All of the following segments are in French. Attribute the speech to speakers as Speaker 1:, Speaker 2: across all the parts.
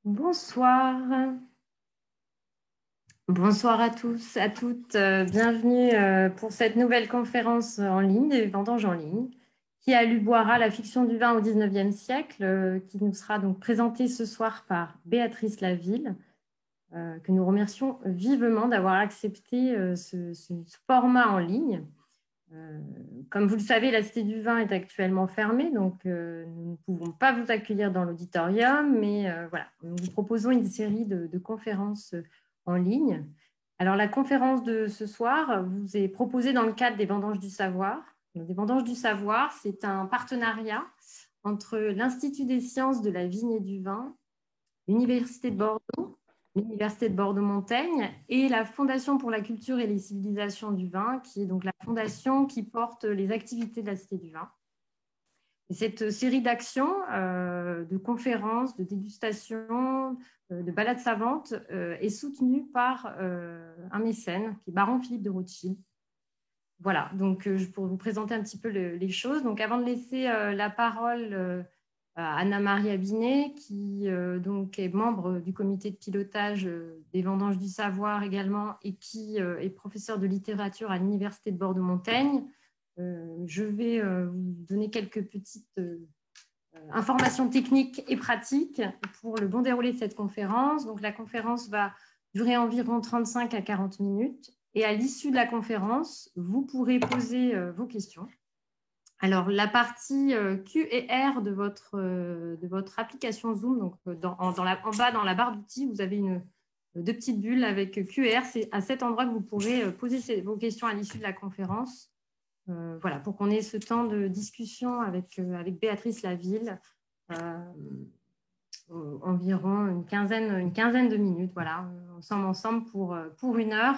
Speaker 1: Bonsoir. Bonsoir à tous, à toutes. Bienvenue pour cette nouvelle conférence en ligne, des vendanges en ligne, qui alluboira la fiction du vin au XIXe siècle, qui nous sera donc présentée ce soir par Béatrice Laville, que nous remercions vivement d'avoir accepté ce format en ligne. Comme vous le savez, la Cité du Vin est actuellement fermée, donc nous ne pouvons pas vous accueillir dans l'auditorium, mais voilà, nous vous proposons une série de conférences en ligne. Alors, la conférence de ce soir vous est proposée dans le cadre des Vendanges du Savoir. Les Vendanges du Savoir, c'est un partenariat entre l'Institut des sciences de la vigne et du vin, l'Université de Bordeaux, l'Université de Bordeaux-Montaigne et la Fondation pour la culture et les civilisations du vin, qui est donc la fondation qui porte les activités de la Cité du Vin. Et cette série d'actions, de conférences, de dégustations, de balades savantes est soutenue par un mécène qui est Baron Philippe de Rothschild. Voilà, donc pour vous présenter un petit peu les choses. Donc avant de laisser la parole Anna-Maria Binet, qui donc est membre du comité de pilotage des Vendanges du Savoir également et qui est professeure de littérature à l'Université de Bordeaux-Montaigne. Je vais vous donner quelques petites informations techniques et pratiques pour le bon déroulé de cette conférence. Donc, la conférence va durer environ 35 à 40 minutes et à l'issue de la conférence, vous pourrez poser vos questions. Alors, la partie Q et R de votre application Zoom, donc en bas dans la barre d'outils, vous avez deux petites bulles avec Q et R. C'est à cet endroit que vous pourrez poser vos questions à l'issue de la conférence. Voilà, pour qu'on ait ce temps de discussion avec Béatrice Laville, environ une quinzaine de minutes. Voilà, on sommes ensemble pour 1 heure.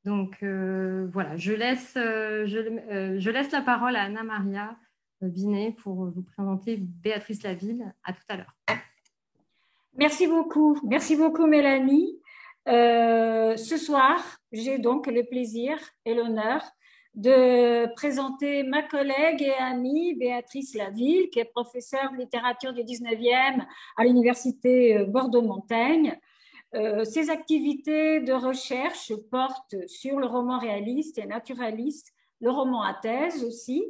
Speaker 1: Donc, voilà, je laisse la parole à Anna-Maria Binet pour vous présenter Béatrice Laville. À tout à l'heure.
Speaker 2: Merci beaucoup Mélanie. Ce soir, j'ai donc le plaisir et l'honneur de présenter ma collègue et amie Béatrice Laville, qui est professeure de littérature du 19e à l'Université Bordeaux-Montaigne. Ses activités de recherche portent sur le roman réaliste et naturaliste, le roman à thèse aussi.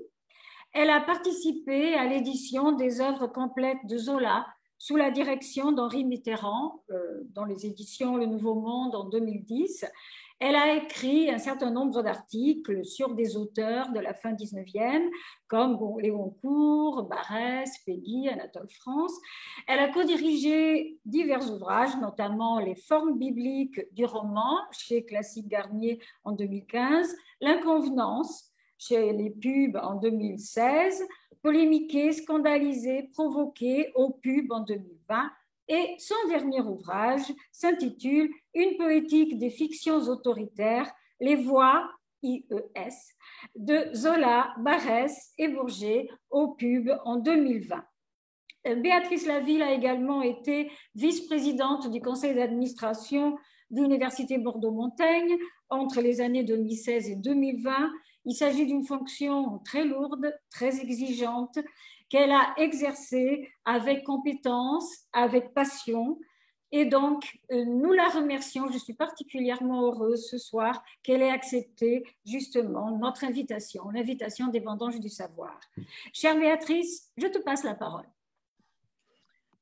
Speaker 2: Elle a participé à l'édition des œuvres complètes de Zola sous la direction d'Henri Mitterrand, dans les éditions Le Nouveau Monde en 2010. Elle a écrit un certain nombre d'articles sur des auteurs de la fin 19e, comme Léon Cour, Barrès, Péguy, Anatole France. Elle a co-dirigé divers ouvrages, notamment Les formes bibliques du roman, chez Classique Garnier en 2015, L'inconvenance, chez les pubs en 2016, Polémiquer, scandaliser, provoquer au pub en 2020, et son dernier ouvrage s'intitule Une poétique des fictions autoritaires, les voix IES de Zola, Barrès et Bourget au pub en 2020. Béatrice Laville a également été vice-présidente du conseil d'administration de l'Université Bordeaux-Montaigne entre les années 2016 et 2020. Il s'agit d'une fonction très lourde, très exigeante, qu'elle a exercée avec compétence, avec passion. Et donc, nous la remercions. Je suis particulièrement heureuse ce soir qu'elle ait accepté justement notre invitation, l'invitation des Vendanges du Savoir. Chère Béatrice, je te passe la parole.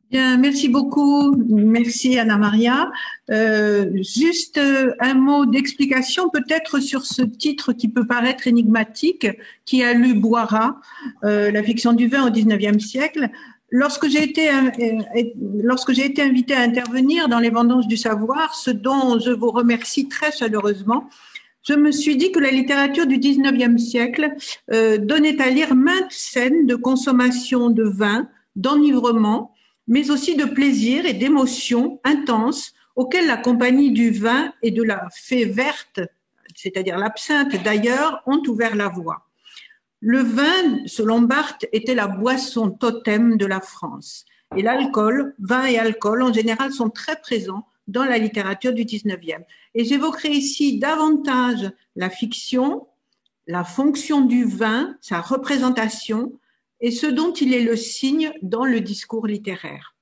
Speaker 3: Bien, merci beaucoup. Merci Anna-Maria. Juste un mot d'explication peut-être sur ce titre qui peut paraître énigmatique, qui a lu Boira, la fiction du vin au XIXe siècle. Lorsque j'ai été invitée à intervenir dans les Vendanges du Savoir, ce dont je vous remercie très chaleureusement, je me suis dit que la littérature du XIXe siècle donnait à lire maintes scènes de consommation de vin, d'enivrement, mais aussi de plaisir et d'émotions intenses auxquelles la compagnie du vin et de la fée verte, c'est-à-dire l'absinthe d'ailleurs, ont ouvert la voie. Le vin, selon Barthes, était la boisson totem de la France. Et l'alcool, vin et alcool, en général, sont très présents dans la littérature du 19e. Et j'évoquerai ici davantage la fiction, la fonction du vin, sa représentation, et ce dont il est le signe dans le discours littéraire.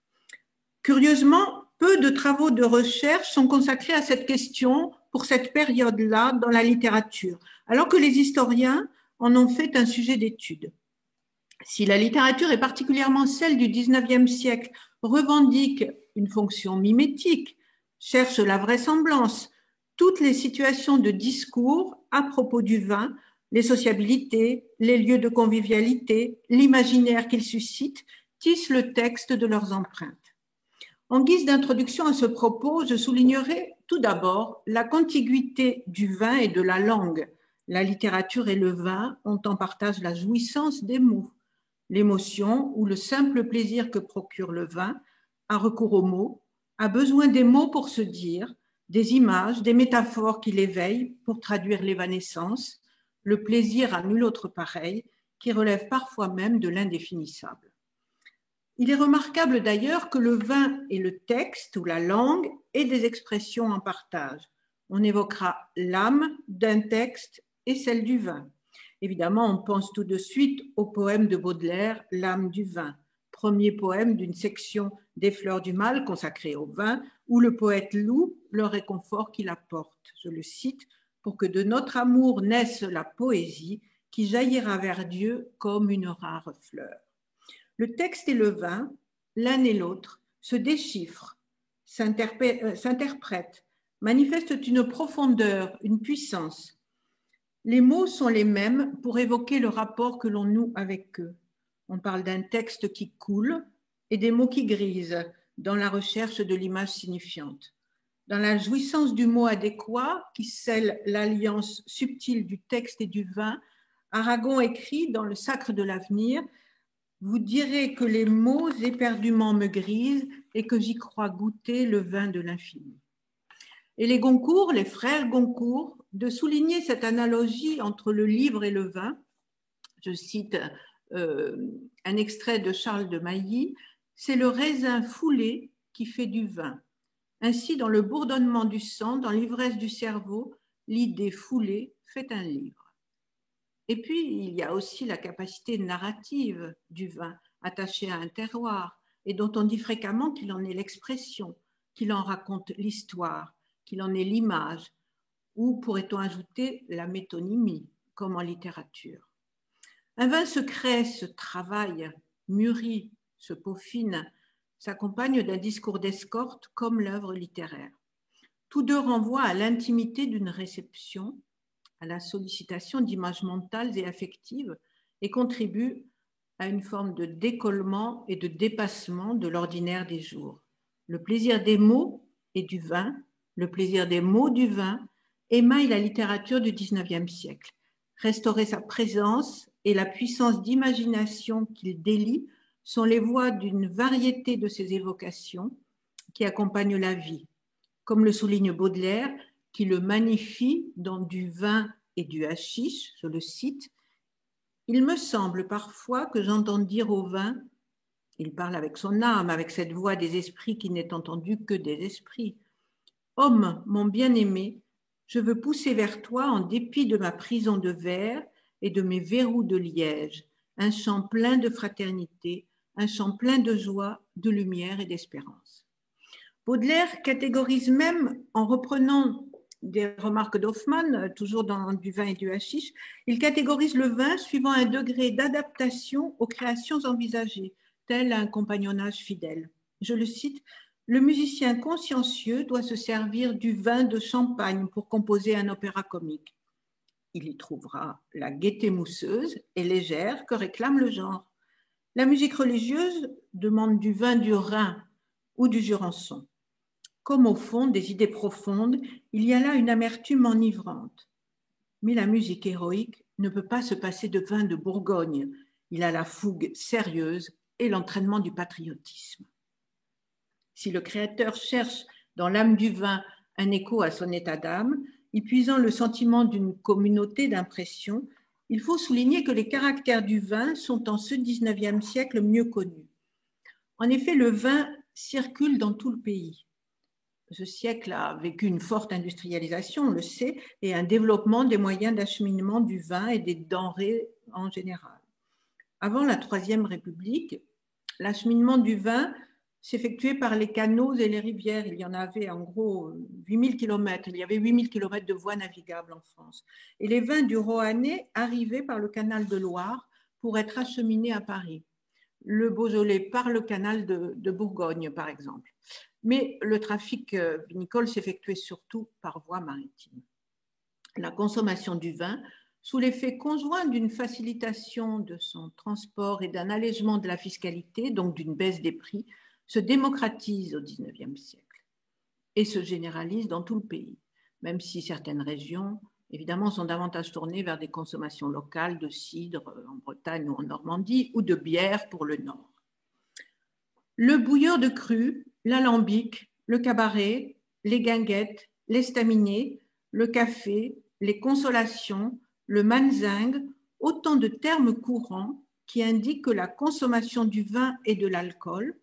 Speaker 3: Curieusement, peu de travaux de recherche sont consacrés à cette question pour cette période-là dans la littérature, alors que les historiens en ont fait un sujet d'étude. Si la littérature, et particulièrement celle du XIXe siècle, revendique une fonction mimétique, cherche la vraisemblance, toutes les situations de discours à propos du vin, les sociabilités, les lieux de convivialité, l'imaginaire qu'ils suscitent, tissent le texte de leurs empreintes. En guise d'introduction à ce propos, je soulignerai tout d'abord la contiguïté du vin et de la langue. La littérature et le vin ont en partage la jouissance des mots. L'émotion ou le simple plaisir que procure le vin a recours aux mots, a besoin des mots pour se dire, des images, des métaphores qui l'éveillent pour traduire l'évanescence, le plaisir à nul autre pareil, qui relève parfois même de l'indéfinissable. Il est remarquable d'ailleurs que le vin et le texte ou la langue aient des expressions en partage. On évoquera l'âme d'un texte et celle du vin. Évidemment, on pense tout de suite au poème de Baudelaire, L'âme du vin, premier poème d'une section des Fleurs du mal consacrée au vin, où le poète loue le réconfort qu'il apporte. Je le cite, pour que de notre amour naisse la poésie qui jaillira vers Dieu comme une rare fleur. Le texte et le vin, l'un et l'autre, se déchiffrent, s'interprètent, manifestent une profondeur, une puissance. Les mots sont les mêmes pour évoquer le rapport que l'on noue avec eux. On parle d'un texte qui coule et des mots qui grisent dans la recherche de l'image signifiante. Dans la jouissance du mot adéquat qui scelle l'alliance subtile du texte et du vin, Aragon écrit dans Le Sacre de l'avenir: vous direz que les mots éperdument me grisent et que j'y crois goûter le vin de l'infini. Et les Goncourt, les frères Goncourt, de souligner cette analogie entre le livre et le vin. Je cite un extrait de Charles de Mailly: c'est le raisin foulé qui fait du vin. Ainsi, dans le bourdonnement du sang, dans l'ivresse du cerveau, l'idée foulée fait un livre. Et puis, il y a aussi la capacité narrative du vin, attachée à un terroir, et dont on dit fréquemment qu'il en est l'expression, qu'il en raconte l'histoire, qu'il en est l'image, ou pourrait-on ajouter la métonymie, comme en littérature. Un vin se crée, se travaille, mûrit, se peaufine, s'accompagne d'un discours d'escorte comme l'œuvre littéraire. Tous deux renvoient à l'intimité d'une réception, à la sollicitation d'images mentales et affectives, et contribuent à une forme de décollement et de dépassement de l'ordinaire des jours. Le plaisir des mots et du vin, le plaisir des mots du vin, émaille la littérature du XIXe siècle. Restaurer sa présence et la puissance d'imagination qu'il délie sont les voies d'une variété de ces évocations qui accompagnent la vie. Comme le souligne Baudelaire, qui le magnifie dans Du vin et du hashish, je le cite: il me semble parfois que j'entends dire au vin, il parle avec son âme, avec cette voix des esprits qui n'est entendue que des esprits: homme, mon bien-aimé, je veux pousser vers toi, en dépit de ma prison de verre et de mes verrous de liège, un chant plein de fraternité, un chant plein de joie, de lumière et d'espérance. Baudelaire catégorise même, en reprenant des remarques d'Hoffmann, toujours dans Du vin et du hashish, il catégorise le vin suivant un degré d'adaptation aux créations envisagées, tel un compagnonnage fidèle. Je le cite: le musicien consciencieux doit se servir du vin de champagne pour composer un opéra comique. Il y trouvera la gaieté mousseuse et légère que réclame le genre. La musique religieuse demande du vin du Rhin ou du Jurançon. Comme au fond des idées profondes, il y a là une amertume enivrante. Mais la musique héroïque ne peut pas se passer de vin de Bourgogne. Il a la fougue sérieuse et l'entraînement du patriotisme. Si le créateur cherche dans l'âme du vin un écho à son état d'âme, y puisant le sentiment d'une communauté d'impressions, il faut souligner que les caractères du vin sont en ce XIXe siècle mieux connus. En effet, le vin circule dans tout le pays. Ce siècle a vécu une forte industrialisation, on le sait, et un développement des moyens d'acheminement du vin et des denrées en général. Avant la Troisième République, l'acheminement du vin s'effectuait par les canaux et les rivières. Il y en avait en gros 8000 km. Il y avait 8000 km de voies navigables en France. Et les vins du Roannais arrivaient par le canal de Loire pour être acheminés à Paris. Le Beaujolais par le canal de Bourgogne, par exemple. Mais le trafic vinicole s'effectuait surtout par voie maritime. La consommation du vin, sous l'effet conjoint d'une facilitation de son transport et d'un allègement de la fiscalité, donc d'une baisse des prix, se démocratise au XIXe siècle et se généralise dans tout le pays, même si certaines régions, évidemment, sont davantage tournées vers des consommations locales de cidre en Bretagne ou en Normandie ou de bière pour le Nord. Le bouilleur de cru, l'alambic, le cabaret, les guinguettes, l'estaminet, le café, les consolations, le manzingue, autant de termes courants qui indiquent que la consommation du vin et de l'alcool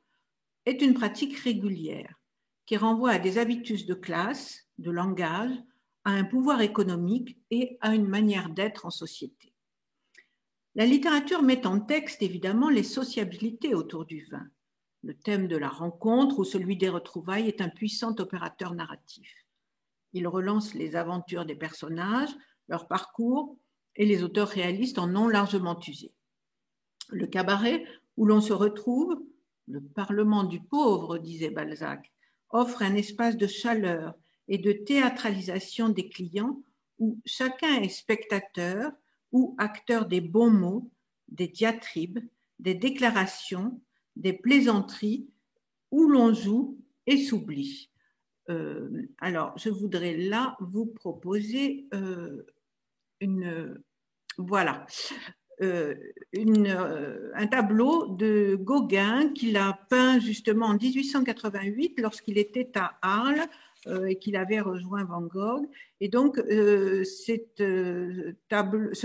Speaker 3: est une pratique régulière qui renvoie à des habitudes de classe, de langage, à un pouvoir économique et à une manière d'être en société. La littérature met en texte évidemment les sociabilités autour du vin. Le thème de la rencontre ou celui des retrouvailles est un puissant opérateur narratif. Il relance les aventures des personnages, leur parcours, et les auteurs réalistes en ont largement usé. Le cabaret, où l'on se retrouve, le Parlement du pauvre, disait Balzac, offre un espace de chaleur et de théâtralisation des clients où chacun est spectateur ou acteur des bons mots, des diatribes, des déclarations, des plaisanteries, où l'on joue et s'oublie. Alors, je voudrais là vous proposer voilà. Un tableau de Gauguin qu'il a peint justement en 1888 lorsqu'il était à Arles et qu'il avait rejoint Van Gogh. Et donc, ce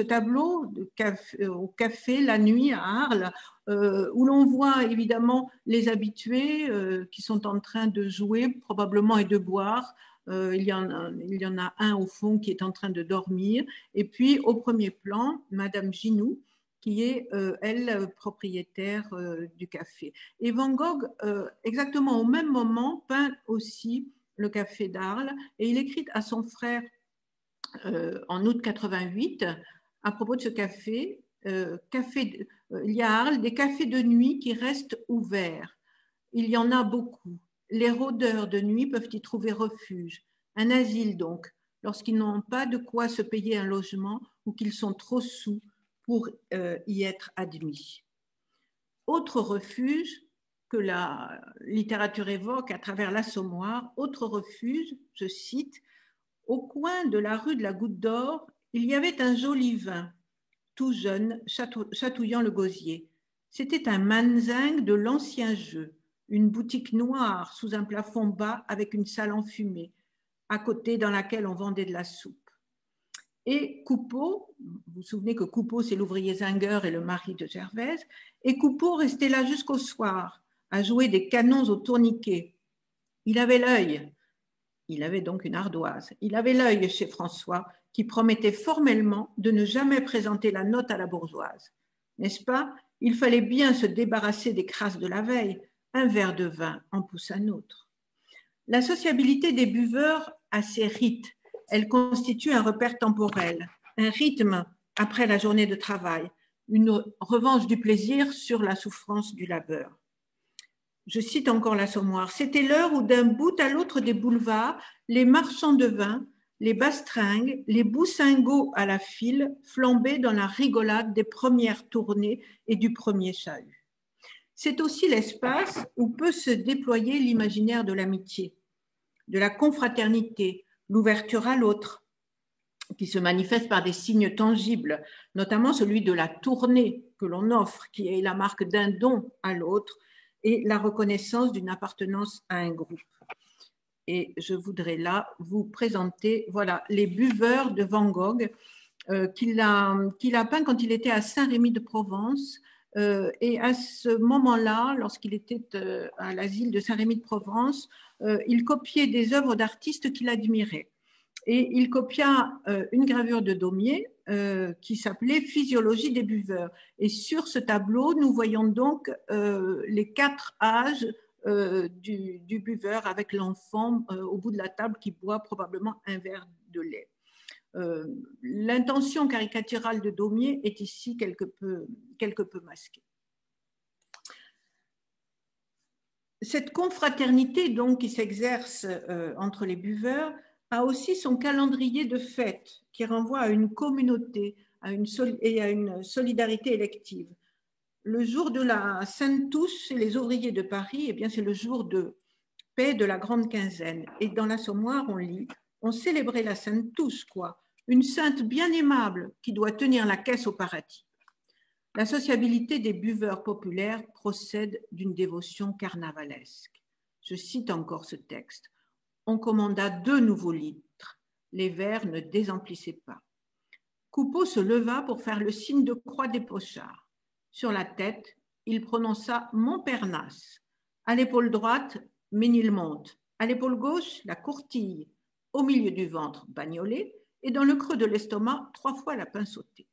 Speaker 3: tableau au café la nuit à Arles, où l'on voit évidemment les habitués qui sont en train de jouer probablement et de boire. Il y en a un au fond qui est en train de dormir. Et puis, au premier plan, Madame Ginoux, qui est, elle, propriétaire du café. Et Van Gogh, exactement au même moment, peint aussi le café d'Arles. Et il écrit à son frère en août 88, à propos de ce café, il y a à Arles des cafés de nuit qui restent ouverts. Il y en a beaucoup. Les rôdeurs de nuit peuvent y trouver refuge, un asile donc, lorsqu'ils n'ont pas de quoi se payer un logement ou qu'ils sont trop soûls pour y être admis. Autre refuge que la littérature évoque à travers l'Assommoir, autre refuge, je cite, au coin de la rue de la Goutte d'Or, il y avait un joli vin, tout jeune, chatouillant le gosier. C'était un manzingue de l'ancien jeu, une boutique noire sous un plafond bas avec une salle enfumée, à côté dans laquelle on vendait de la soupe. Et Coupeau, vous vous souvenez que Coupeau, c'est l'ouvrier zingueur et le mari de Gervaise, et Coupeau restait là jusqu'au soir, à jouer des canons au tourniquet. Il avait l'œil, il avait donc une ardoise, il avait l'œil chez François, qui promettait formellement de ne jamais présenter la note à la bourgeoise. N'est-ce pas? Il fallait bien se débarrasser des crasses de la veille. Un verre de vin en pousse un autre. La sociabilité des buveurs a ses rites. Elle constitue un repère temporel, un rythme après la journée de travail, une revanche du plaisir sur la souffrance du labeur. Je cite encore l'Assommoir. C'était l'heure où d'un bout à l'autre des boulevards, les marchands de vin, les bastringues, les boussingots à la file flambaient dans la rigolade des premières tournées et du premier chahut. C'est aussi l'espace où peut se déployer l'imaginaire de l'amitié, de la confraternité, l'ouverture à l'autre, qui se manifeste par des signes tangibles, notamment celui de la tournée que l'on offre, qui est la marque d'un don à l'autre, et la reconnaissance d'une appartenance à un groupe. Et je voudrais là vous présenter voilà, les buveurs de Van Gogh qu'il a peint quand il était à Saint-Rémy-de-Provence. Et à ce moment-là, lorsqu'il était à l'asile de Saint-Rémy-de-Provence, il copiait des œuvres d'artistes qu'il admirait. Et il copia une gravure de Daumier qui s'appelait Physiologie des buveurs. Et sur ce tableau, nous voyons donc les 4 âges du buveur avec l'enfant au bout de la table qui boit probablement un verre de lait. L'intention caricaturale de Daumier est ici quelque peu masquée. Cette confraternité donc qui s'exerce entre les buveurs a aussi son calendrier de fêtes qui renvoie à une communauté et à une solidarité élective. Le jour de la Sainte-Touche chez les ouvriers de Paris, eh bien, c'est le jour de paix de la Grande Quinzaine. Et dans l'Assommoir, on lit « On célébrait la Sainte-Touche, quoi, une sainte bien aimable qui doit tenir la caisse au paradis. » La sociabilité des buveurs populaires procède d'une dévotion carnavalesque. Je cite encore ce texte. On commanda 2 nouveaux litres. Les verres ne désemplissaient pas. Coupeau se leva pour faire le signe de croix des pochards. Sur la tête, il prononça Montparnasse. À l'épaule droite, Ménilmonte. À l'épaule gauche, la Courtille. Au milieu du ventre, Bagnolet. Et dans le creux de l'estomac, 3 fois la pain sauté.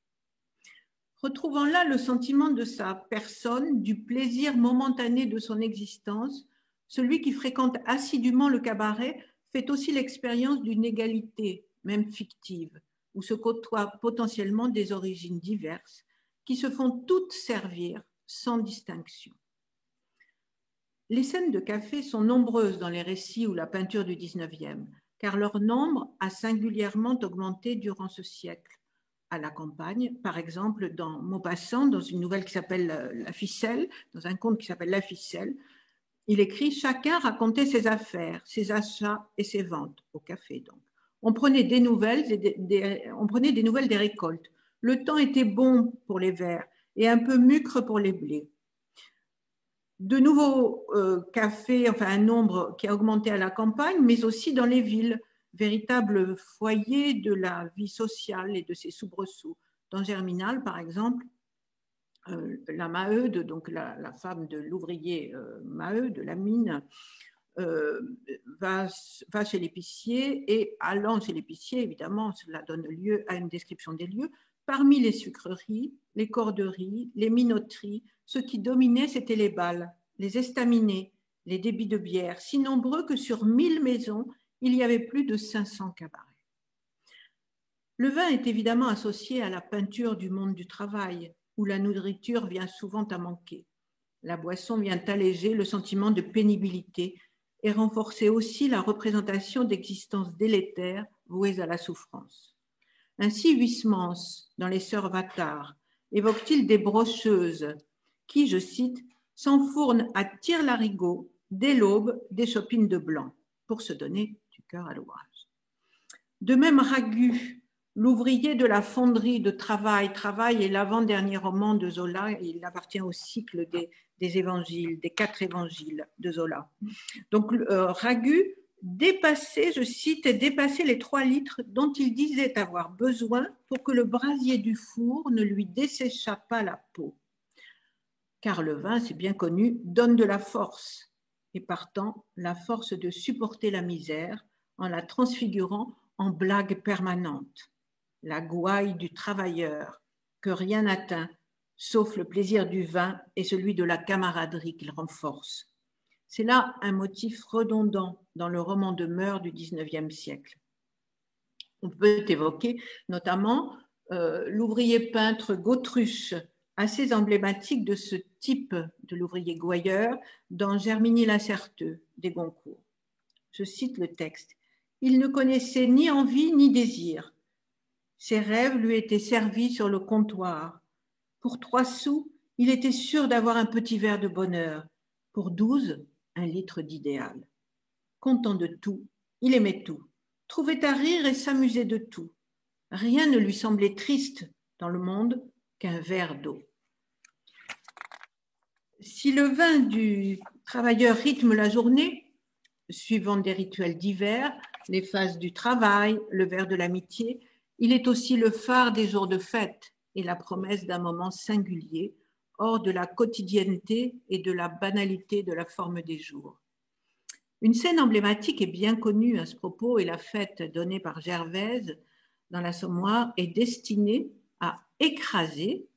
Speaker 3: Retrouvant là le sentiment de sa personne, du plaisir momentané de son existence, celui qui fréquente assidûment le cabaret fait aussi l'expérience d'une égalité, même fictive, où se côtoient potentiellement des origines diverses, qui se font toutes servir sans distinction. Les scènes de café sont nombreuses dans les récits ou la peinture du XIXe, car leur nombre a singulièrement augmenté durant ce siècle. À la campagne, par exemple, dans Maupassant, dans une nouvelle qui s'appelle La Ficelle, dans un conte qui s'appelle La Ficelle, il écrit « Chacun racontait ses affaires, ses achats et ses ventes, au café donc. On prenait des nouvelles des récoltes. Le temps était bon pour les vers et un peu mucre pour les blés. De nouveaux cafés, enfin un nombre qui a augmenté à la campagne, mais aussi dans les villes, véritable foyer de la vie sociale et de ses soubresauts. Dans Germinal, par exemple, la Maheude, donc la femme de l'ouvrier Maheude, de la mine, va chez l'épicier et allant chez l'épicier, évidemment, cela donne lieu à une description des lieux. Parmi les sucreries, les corderies, les minoteries, ce qui dominait, c'était les bals, les estaminets, les débits de bière, si nombreux que sur 1000 maisons, il y avait plus de 500 cabarets. Le vin est évidemment associé à la peinture du monde du travail, où la nourriture vient souvent à manquer. La boisson vient alléger le sentiment de pénibilité et renforcer aussi la représentation d'existences délétères vouées à la souffrance. Ainsi, Huysmans, dans les Sœurs Vattard, évoque-t-il des brocheuses qui, je cite, s'enfournent à tire-larigot dès l'aube des chopines de blanc pour se donner du cœur à l'ouvrage. De même, Ragu, l'ouvrier de la fonderie de Travail est l'avant-dernier roman de Zola et il appartient au cycle des évangiles, des 4 évangiles de Zola. Donc, Ragu dépassait, je cite, dépasser les 3 litres dont il disait avoir besoin pour que le brasier du four ne lui desséchât pas la peau. Car le vin, c'est bien connu, donne de la force et partant la force de supporter la misère en la transfigurant en blague permanente. La gouaille du travailleur que rien n'atteint, sauf le plaisir du vin et celui de la camaraderie qu'il renforce. C'est là un motif redondant dans le roman de mœurs du XIXe siècle. On peut évoquer notamment l'ouvrier peintre Gautruche, assez emblématique de ce type de l'ouvrier gouailleur dans Germigny-Lacerteux des Goncourt. Je cite le texte. « Il ne connaissait ni envie ni désir. Ses rêves lui étaient servis sur le comptoir. Pour 3 sous, il était sûr d'avoir un petit verre de bonheur. Pour 12, un litre d'idéal. Content de tout, il aimait tout, trouvait à rire et s'amusait de tout. Rien ne lui semblait triste dans le monde qu'un verre d'eau. » Si le vin du travailleur rythme la journée, suivant des rituels divers, les phases du travail, le verre de l'amitié, il est aussi le phare des jours de fête et la promesse d'un moment singulier, hors de la quotidienneté et de la banalité de la forme des jours. Une scène emblématique et bien connue à ce propos est la fête donnée par Gervaise dans l'Assommoir est destinée à écraser,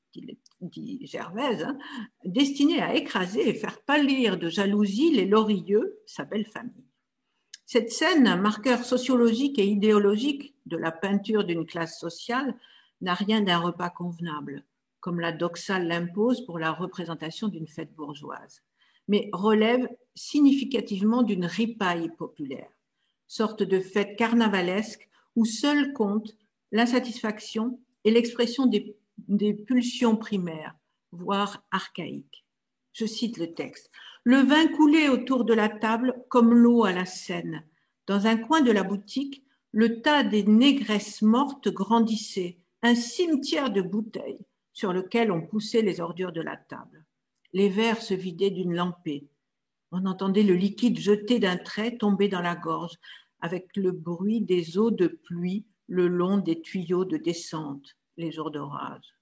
Speaker 3: dit Gervaise, hein, destiné à écraser et faire pâlir de jalousie les Lorilleux, sa belle famille. Cette scène, marqueur sociologique et idéologique de la peinture d'une classe sociale, n'a rien d'un repas convenable, comme la doxale l'impose pour la représentation d'une fête bourgeoise, mais relève significativement d'une ripaille populaire, sorte de fête carnavalesque où seul compte l'insatisfaction et l'expression des pulsions primaires, voire archaïques. Je cite le texte. Le vin coulait autour de la table comme l'eau à la Seine. Dans un coin de la boutique, le tas des négresses mortes grandissait, un cimetière de bouteilles sur lequel on poussait les ordures de la table. Les verres se vidaient d'une lampée. On entendait le liquide jeté d'un trait tomber dans la gorge, avec le bruit des eaux de pluie le long des tuyaux de descente, les jours d'orage.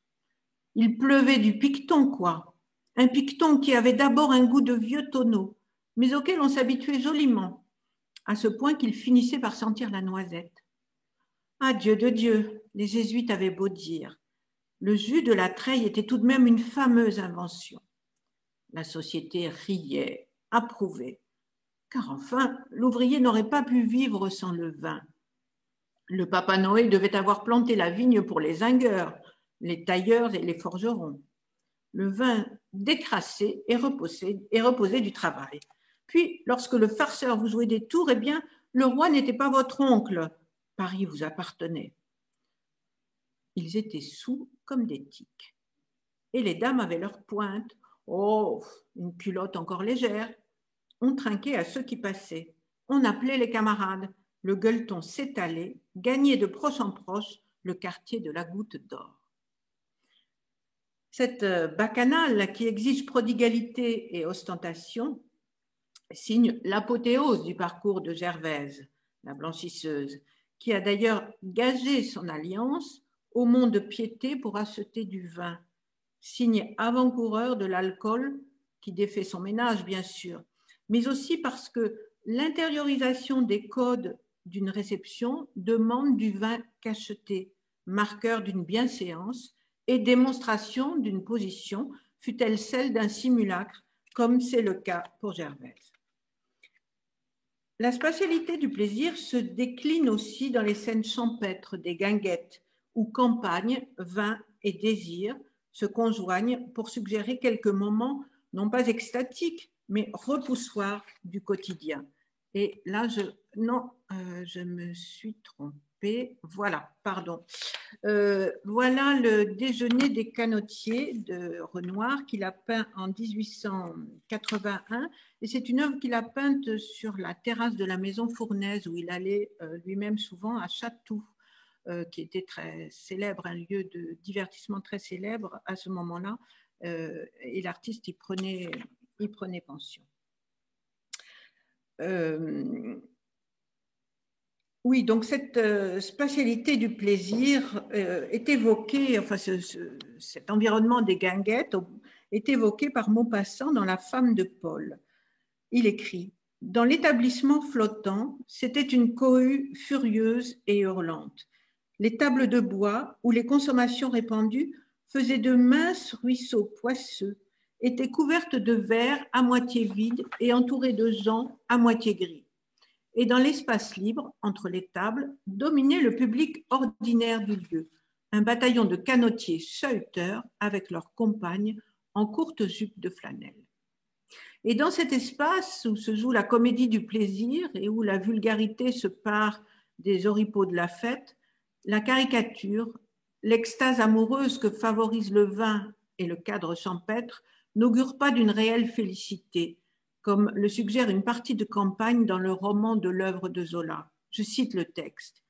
Speaker 3: Il pleuvait du picton, quoi. Un picton qui avait d'abord un goût de vieux tonneau, mais auquel on s'habituait joliment, à ce point qu'il finissait par sentir la noisette. Ah, Dieu de Dieu, les jésuites avaient beau dire. Le jus de la treille était tout de même une fameuse invention. La société riait, approuvait, car enfin, l'ouvrier n'aurait pas pu vivre sans le vin. Le Papa Noël devait avoir planté la vigne pour les zingueurs, les tailleurs et les forgerons. Le vin décrassé et reposé du travail. Puis, lorsque le farceur vous jouait des tours, eh bien, le roi n'était pas votre oncle. Paris vous appartenait. Ils étaient saouls comme des tiques. Et les dames avaient leur pointe. Oh, une culotte encore légère. On trinquait à ceux qui passaient. On appelait les camarades. Le gueuleton s'étalait, gagnait de proche en proche le quartier de la Goutte d'Or. Cette bacchanale qui exige prodigalité et ostentation signe l'apothéose du parcours de Gervaise, la blanchisseuse, qui a d'ailleurs gagé son alliance au monde de piété pour acheter du vin, signe avant-coureur de l'alcool qui défait son ménage, bien sûr, mais aussi parce que l'intériorisation des codes d'une réception demande du vin cacheté, marqueur d'une bienséance et démonstration d'une position, fût-elle celle d'un simulacre, comme c'est le cas pour Gervaise. La spatialité du plaisir se décline aussi dans les scènes champêtres des guinguettes, où campagne, vin et désir se conjoignent pour suggérer quelques moments, non pas extatiques, mais repoussoirs du quotidien. Et là, je me suis trompée. Voilà, pardon. Voilà le déjeuner des canotiers de Renoir qu'il a peint en 1881. Et c'est une œuvre qu'il a peinte sur la terrasse de la maison Fournaise où il allait lui-même souvent à Chatou, qui était très célèbre, un lieu de divertissement très célèbre à ce moment-là. Et l'artiste y prenait pension. Oui, donc cette spatialité du plaisir est évoquée, enfin cet environnement des guinguettes est évoqué par Maupassant dans La femme de Paul. Il écrit « Dans l'établissement flottant, c'était une cohue furieuse et hurlante. Les tables de bois où les consommations répandues faisaient de minces ruisseaux poisseux, étaient couvertes de verres à moitié vides et entourées de gens à moitié gris. Et dans l'espace libre, entre les tables, dominait le public ordinaire du lieu, un bataillon de canotiers chahuteurs avec leurs compagnes en courtes jupes de flanelle. Et dans cet espace où se joue la comédie du plaisir et où la vulgarité se pare des oripeaux de la fête, la caricature, l'extase amoureuse que favorise le vin et le cadre champêtre n'augure pas d'une réelle félicité, comme le suggère une partie de campagne dans le roman de l'œuvre de Zola. Je cite le texte.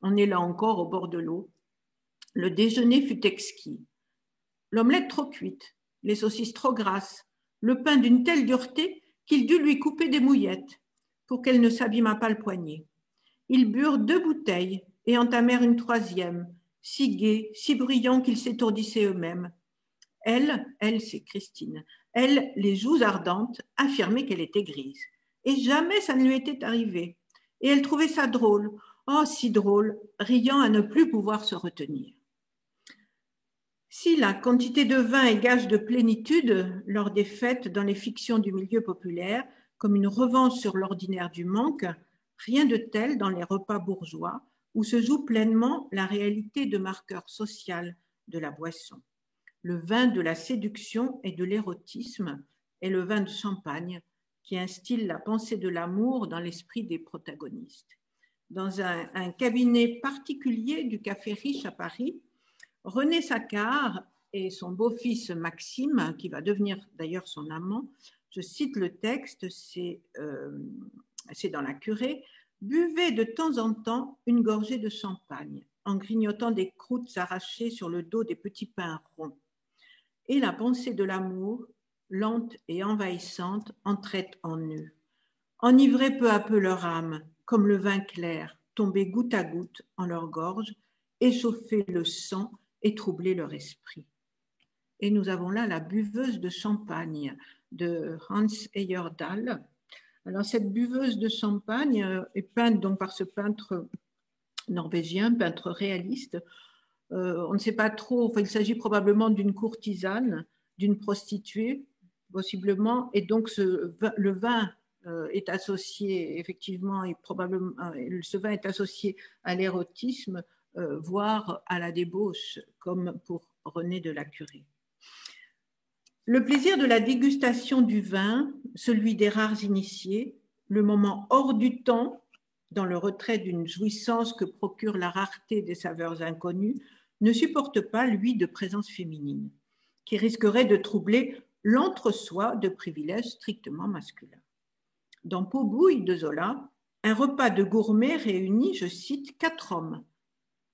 Speaker 3: On est là encore au bord de l'eau. Le déjeuner fut exquis. L'omelette trop cuite, les saucisses trop grasses, le pain d'une telle dureté qu'il dut lui couper des mouillettes pour qu'elle ne s'abîmât pas le poignet. Ils burent 2 bouteilles et entamèrent une 3e, si gai, si brillant qu'ils s'étourdissaient eux-mêmes. Elle, c'est Christine, elle, les joues ardentes, affirmait qu'elle était grise. Et jamais ça ne lui était arrivé. Et elle trouvait ça drôle, oh si drôle, riant à ne plus pouvoir se retenir. Si la quantité de vin est gage de plénitude lors des fêtes dans les fictions du milieu populaire, comme une revanche sur l'ordinaire du manque, rien de tel dans les repas bourgeois où se joue pleinement la réalité de marqueur social de la boisson. Le vin de la séduction et de l'érotisme est le vin de champagne qui instille la pensée de l'amour dans l'esprit des protagonistes. Dans un cabinet particulier du Café Riche à Paris, René Saccard et son beau-fils Maxime, qui va devenir d'ailleurs son amant, je cite le texte, c'est dans La Curée, buvaient de temps en temps une gorgée de champagne en grignotant des croûtes arrachées sur le dos des petits pains ronds. Et la pensée de l'amour, lente et envahissante, entrait en eux, enivrait peu à peu leur âme, comme le vin clair, tombé goutte à goutte en leur gorge, échauffait le sang et troublait leur esprit. Et nous avons là la buveuse de champagne de Hans Heyerdahl. Alors cette buveuse de champagne est peinte donc par ce peintre norvégien, peintre réaliste. On ne sait pas trop, enfin, il s'agit probablement d'une courtisane, d'une prostituée, possiblement, et donc le vin est associé effectivement, et probablement, ce vin est associé à l'érotisme, voire à la débauche, comme pour René de la Curée. Le plaisir de la dégustation du vin, celui des rares initiés, le moment hors du temps, dans le retrait d'une jouissance que procure la rareté des saveurs inconnues, ne supporte pas, lui, de présence féminine, qui risquerait de troubler l'entre-soi de privilèges strictement masculins. Dans Pot-Bouille de Zola, un repas de gourmets réunit, je cite, 4 hommes,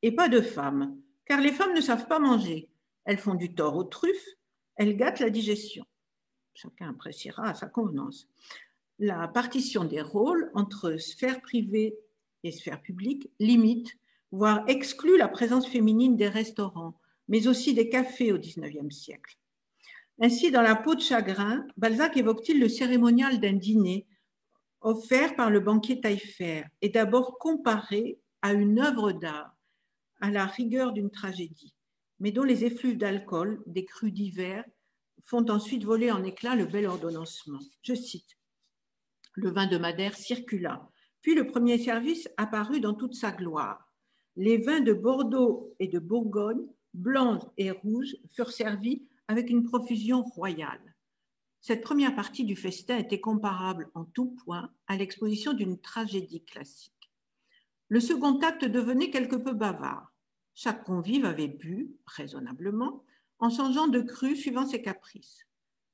Speaker 3: et pas de femmes, car les femmes ne savent pas manger. Elles font du tort aux truffes, elles gâtent la digestion. Chacun appréciera à sa convenance. La partition des rôles entre sphère privée et sphère publique limite, voire exclut la présence féminine des restaurants, mais aussi des cafés au XIXe siècle. Ainsi, dans La peau de chagrin, Balzac évoque-t-il le cérémonial d'un dîner offert par le banquier Taillefer et d'abord comparé à une œuvre d'art, à la rigueur d'une tragédie, mais dont les effluves d'alcool, des crus d'hiver, font ensuite voler en éclats le bel ordonnancement. Je cite, « Le vin de Madère circula, puis le premier service apparut dans toute sa gloire. Les vins de Bordeaux et de Bourgogne, blancs et rouges, furent servis avec une profusion royale. Cette première partie du festin était comparable en tout point à l'exposition d'une tragédie classique. Le second acte devenait quelque peu bavard. Chaque convive avait bu, raisonnablement, en changeant de cru suivant ses caprices.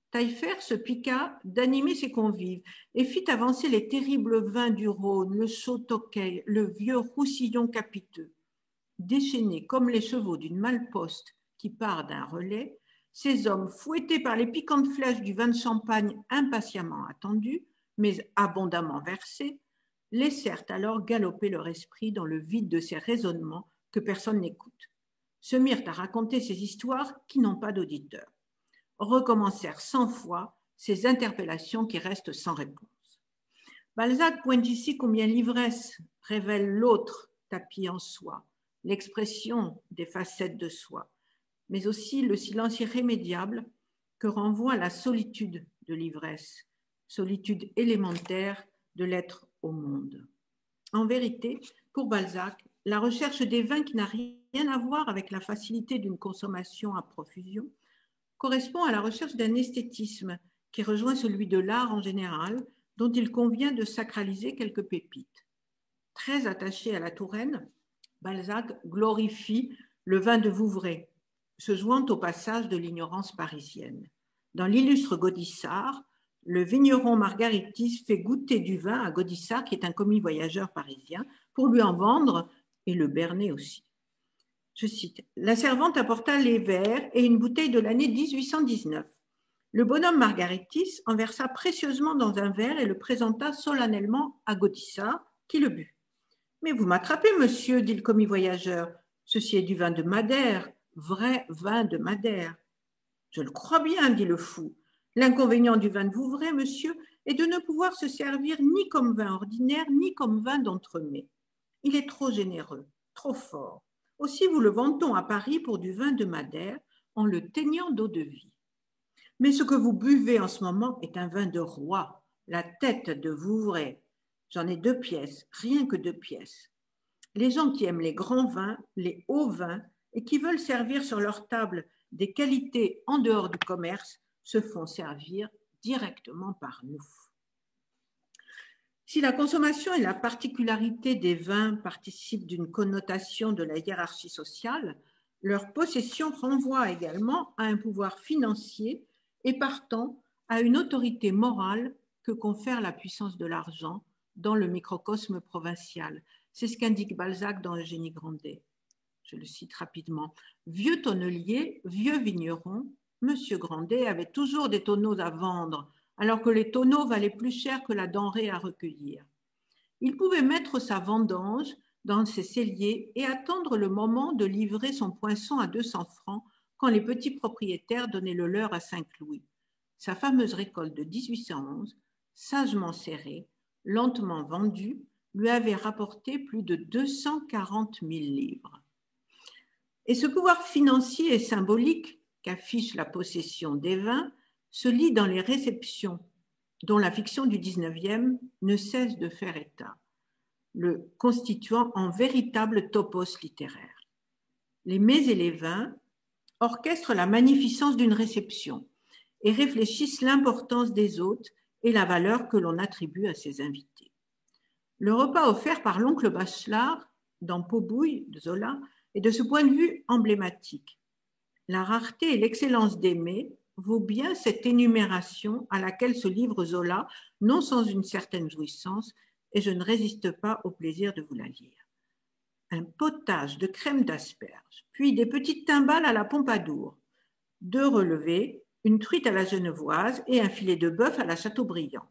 Speaker 3: Taillefer se piqua d'animer ses convives et fit avancer les terribles vins du Rhône, le chaud Tokay, le vieux Roussillon capiteux. Déchaînés comme les chevaux d'une malle-poste qui part d'un relais, ces hommes, fouettés par les piquantes flèches du vin de champagne impatiemment attendu, mais abondamment versé, laissèrent alors galoper leur esprit dans le vide de ces raisonnements que personne n'écoute, se mirent à raconter ces histoires qui n'ont pas d'auditeurs, recommencèrent 100 fois ces interpellations qui restent sans réponse. Balzac pointe ici combien l'ivresse révèle l'autre tapis en soi, l'expression des facettes de soi, mais aussi le silence irrémédiable que renvoie la solitude de l'ivresse, solitude élémentaire de l'être au monde. En vérité, pour Balzac, la recherche des vins qui n'a rien à voir avec la facilité d'une consommation à profusion correspond à la recherche d'un esthétisme qui rejoint celui de l'art en général, dont il convient de sacraliser quelques pépites. Très attaché à la Touraine, Balzac glorifie le vin de Vouvray, se joint au passage de l'ignorance parisienne. Dans l'illustre Gaudissart, le vigneron Margaritis fait goûter du vin à Gaudissart, qui est un commis voyageur parisien, pour lui en vendre et le berner aussi. Je cite, « La servante apporta les verres et une bouteille de l'année 1819. Le bonhomme Margaritis en versa précieusement dans un verre et le présenta solennellement à Gaudissart, qui le but. « Mais vous m'attrapez, monsieur, dit le commis voyageur. Ceci est du vin de Madère, vrai vin de Madère. »« Je le crois bien, dit le fou. L'inconvénient du vin de Vouvray, monsieur, est de ne pouvoir se servir ni comme vin ordinaire, ni comme vin d'entremets. Il est trop généreux, trop fort. Aussi vous le vend-on à Paris pour du vin de Madère, en le teignant d'eau de vie. Mais ce que vous buvez en ce moment est un vin de roi, la tête de Vouvray. J'en ai 2 pièces, rien que 2 pièces. Les gens qui aiment les grands vins, les hauts vins, et qui veulent servir sur leur table des qualités en dehors du commerce, se font servir directement par nous. Si la consommation et la particularité des vins participent d'une connotation de la hiérarchie sociale, leur possession renvoie également à un pouvoir financier et partant à une autorité morale que confère la puissance de l'argent dans le microcosme provincial. C'est ce qu'indique Balzac dans Eugénie Grandet. Je le cite rapidement. Vieux tonnelier, vieux vigneron, Monsieur Grandet avait toujours des tonneaux à vendre, alors que les tonneaux valaient plus cher que la denrée à recueillir. Il pouvait mettre sa vendange dans ses celliers et attendre le moment de livrer son poinçon à 200 francs quand les petits propriétaires donnaient le leur à 5 louis. Sa fameuse récolte de 1811, sagement serrée, lentement vendue, lui avait rapporté plus de 240 000 livres. Et ce pouvoir financier et symbolique qu'affiche la possession des vins se lit dans les réceptions dont la fiction du 19e ne cesse de faire état, le constituant en véritable topos littéraire. Les mets et les vins orchestrent la magnificence d'une réception et réfléchissent l'importance des hôtes et la valeur que l'on attribue à ses invités. Le repas offert par l'oncle Bachelard dans Pot-Bouille de Zola est de ce point de vue emblématique. La rareté et l'excellence des mets vaut bien cette énumération à laquelle se livre Zola, non sans une certaine jouissance, et je ne résiste pas au plaisir de vous la lire. Un potage de crème d'asperges, puis des petites timbales à la Pompadour, 2 relevés, une truite à la genevoise et un filet de bœuf à la Chateaubriand.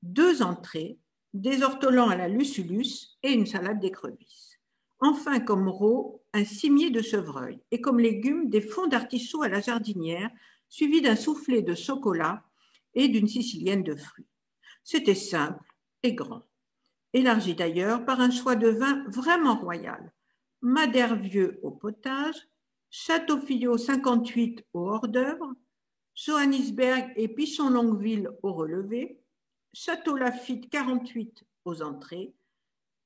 Speaker 3: 2 entrées, des ortolans à la Lucullus et une salade d'écrevisses. Enfin, comme rôt, un cimier de chevreuil et comme légumes, des fonds d'artichaut à la jardinière, suivi d'un soufflé de chocolat et d'une sicilienne de fruits. C'était simple et grand, élargi d'ailleurs par un choix de vin vraiment royal. Madère vieux au potage, Château-Fillot 58 au hors-d'œuvre, Johannisberg et Pichon-Longueville au relevé, Château-Lafite 48 aux entrées,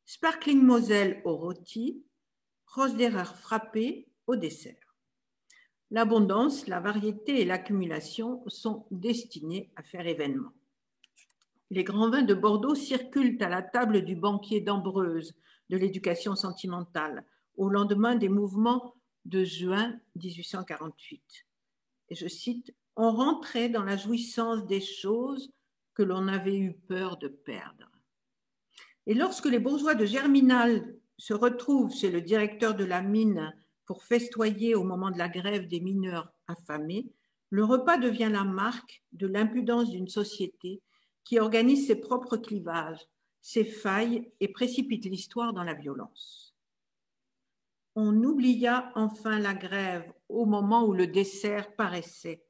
Speaker 3: Sparkling Moselle au rôti, Rosderer frappé au dessert. L'abondance, la variété et l'accumulation sont destinés à faire événement. Les grands vins de Bordeaux circulent à la table du banquier d'Ambreuse de l'éducation sentimentale au lendemain des mouvements de juin 1848. Et je cite, « On rentrait dans la jouissance des choses que l'on avait eu peur de perdre. » Et lorsque les bourgeois de Germinal se retrouvent chez le directeur de la mine pour festoyer au moment de la grève des mineurs affamés, le repas devient la marque de l'impudence d'une société qui organise ses propres clivages, ses failles et précipite l'histoire dans la violence. On oublia enfin la grève au moment où le dessert paraissait.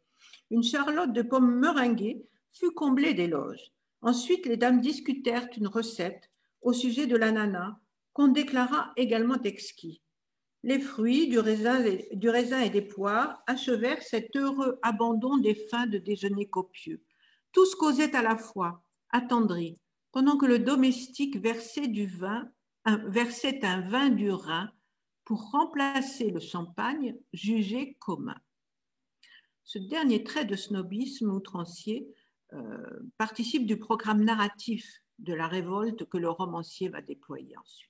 Speaker 3: Une charlotte de pommes meringuées fut comblée d'éloges. Ensuite, les dames discutèrent une recette au sujet de l'ananas qu'on déclara également exquis. Les fruits, du raisin et des poires achevèrent cet heureux abandon des fins de déjeuner copieux. Tous causaient à la fois, attendris, pendant que le domestique versait un vin du Rhin pour remplacer le champagne jugé commun. Ce dernier trait de snobisme outrancier participe du programme narratif de la révolte que le romancier va déployer ensuite.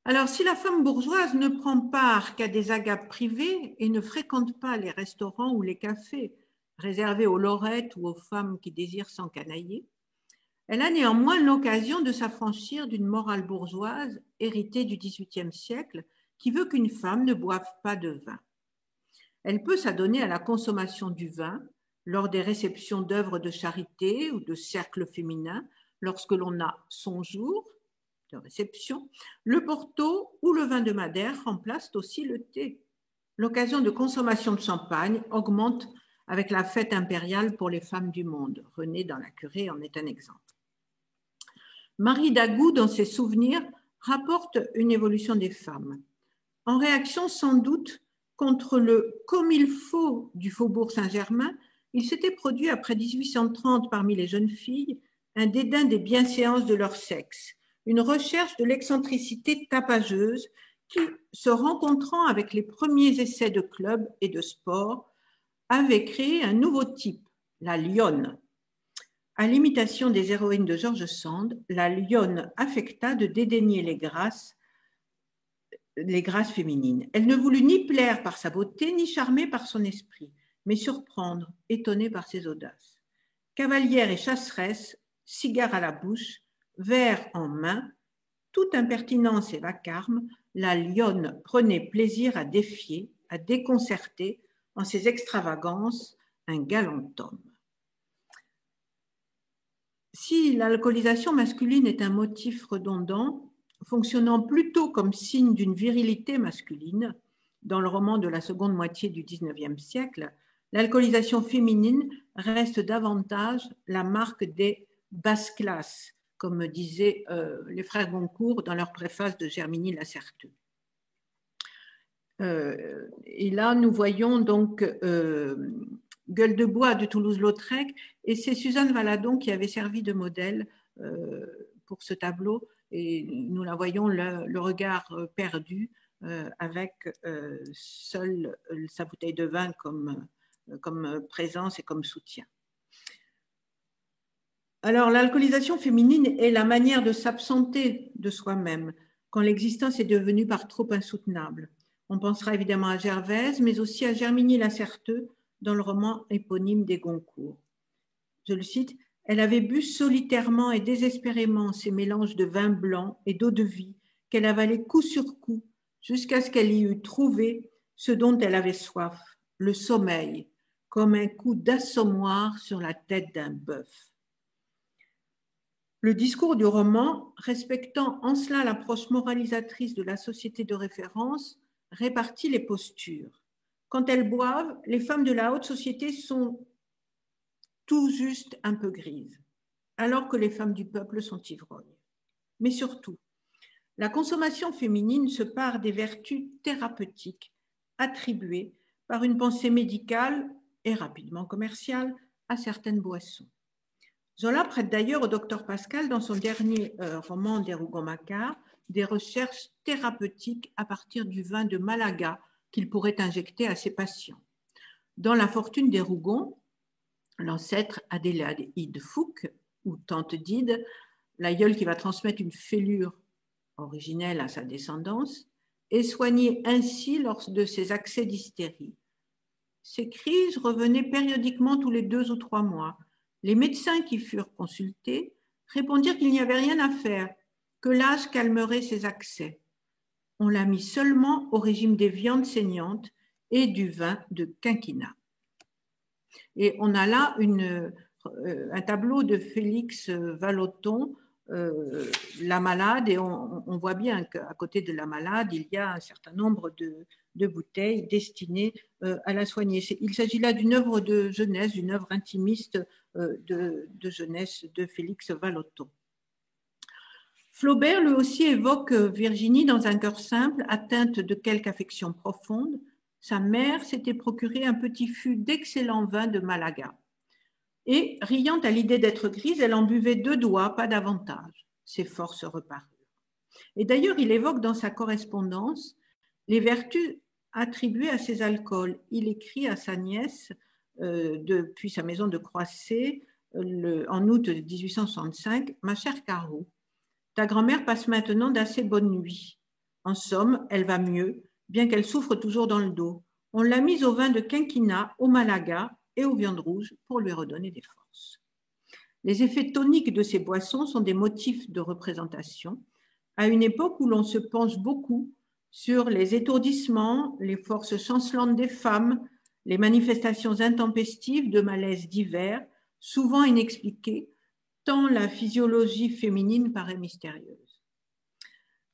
Speaker 3: Alors, si la femme bourgeoise ne prend part qu'à des agapes privées et ne fréquente pas les restaurants ou les cafés réservés aux lorettes ou aux femmes qui désirent s'encanailler, elle a néanmoins l'occasion de s'affranchir d'une morale bourgeoise héritée du XVIIIe siècle qui veut qu'une femme ne boive pas de vin. Elle peut s'adonner à la consommation du vin lors des réceptions d'œuvres de charité ou de cercles féminins, lorsque l'on a son jour de réception, le porto ou le vin de Madère remplacent aussi le thé. L'occasion de consommation de champagne augmente avec la fête impériale pour les femmes du monde. René dans la Curée en est un exemple. Marie Dagout, dans ses souvenirs, rapporte une évolution des femmes. En réaction sans doute contre le comme il faut du faubourg Saint-Germain, il s'était produit après 1830 parmi les jeunes filles un dédain des bienséances de leur sexe, une recherche de l'excentricité tapageuse qui, se rencontrant avec les premiers essais de clubs et de sport, avait créé un nouveau type, la lionne. À l'imitation des héroïnes de George Sand, la lionne affecta de dédaigner les grâces féminines. Elle ne voulut ni plaire par sa beauté, ni charmer par son esprit, mais surprendre, étonner par ses audaces. Cavalière et chasseresse, cigare à la bouche, verre en main, toute impertinence et vacarme, la lionne prenait plaisir à défier, à déconcerter, en ses extravagances, un galant homme. Si l'alcoolisation masculine est un motif redondant, fonctionnant plutôt comme signe d'une virilité masculine, dans le roman de la seconde moitié du XIXe siècle, l'alcoolisation féminine reste davantage la marque des basses classes, comme disaient les frères Goncourt dans leur préface de Germigny Lacerteux. Et là, nous voyons donc Gueule de bois de Toulouse-Lautrec, et c'est Suzanne Valadon qui avait servi de modèle pour ce tableau, et nous la voyons le regard perdu avec seule sa bouteille de vin comme présence et comme soutien. Alors, l'alcoolisation féminine est la manière de s'absenter de soi-même quand l'existence est devenue par trop insoutenable. On pensera évidemment à Gervaise, mais aussi à Germigny Lacerteux dans le roman éponyme des Goncourt. Je le cite, « Elle avait bu solitairement et désespérément ces mélanges de vin blanc et d'eau de vie qu'elle avalait coup sur coup jusqu'à ce qu'elle y eût trouvé ce dont elle avait soif, le sommeil, comme un coup d'assommoir sur la tête d'un bœuf. » Le discours du roman, respectant en cela l'approche moralisatrice de la société de référence, répartit les postures. Quand elles boivent, les femmes de la haute société sont tout juste un peu grises, alors que les femmes du peuple sont ivrognes. Mais surtout, la consommation féminine se pare des vertus thérapeutiques attribuées par une pensée médicale et rapidement commerciale à certaines boissons. Zola prête d'ailleurs au docteur Pascal, dans son dernier roman des Rougon-Macquart, des recherches thérapeutiques à partir du vin de Malaga qu'il pourrait injecter à ses patients. Dans La fortune des Rougon, l'ancêtre Adélaïde Fouque, ou tante Dide, l'aïeule qui va transmettre une fêlure originelle à sa descendance, est soignée ainsi lors de ses accès d'hystérie. Ces crises revenaient périodiquement tous les 2 ou 3 mois. Les médecins qui furent consultés répondirent qu'il n'y avait rien à faire, que l'âge calmerait ces accès. On l'a mis seulement au régime des viandes saignantes et du vin de quinquina. Et on a là un tableau de Félix Vallotton, La malade, et on voit bien qu'à côté de La malade, il y a un certain nombre de bouteilles destinées à la soigner. Il s'agit là d'une œuvre de jeunesse, d'une œuvre intimiste de jeunesse de Félix Vallotton. Flaubert, lui aussi, évoque Virginie dans Un cœur simple, atteinte de quelque affection profonde. Sa mère s'était procuré un petit fût d'excellent vin de Malaga. Et, riant à l'idée d'être grise, elle en buvait 2 doigts, pas davantage. Ses forces reparurent. Et d'ailleurs, il évoque dans sa correspondance les vertus attribuées à ces alcools. Il écrit à sa nièce, depuis sa maison de Croissé, en août 1865, « Ma chère Caro, ta grand-mère passe maintenant d'assez bonnes nuits. En somme, elle va mieux, bien qu'elle souffre toujours dans le dos. On l'a mise au vin de quinquina, au Malaga et aux viandes rouges pour lui redonner des forces. » Les effets toniques de ces boissons sont des motifs de représentation à une époque où l'on se penche beaucoup sur les étourdissements, les forces chancelantes des femmes, les manifestations intempestives de malaises divers, souvent inexpliquées, tant la physiologie féminine paraît mystérieuse.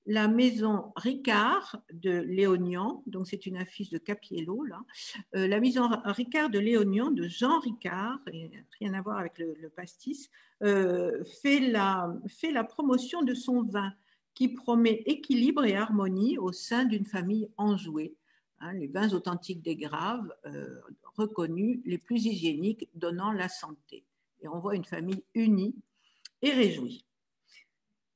Speaker 3: La maison Ricard de Léognan, donc c'est une affiche de Capiello, là, la maison Ricard de Léognan, de Jean Ricard, et rien à voir avec le pastis, fait la promotion de son vin qui promet équilibre et harmonie au sein d'une famille enjouée, les vins authentiques des Graves, reconnus les plus hygiéniques, donnant la santé. Et on voit une famille unie et réjouie.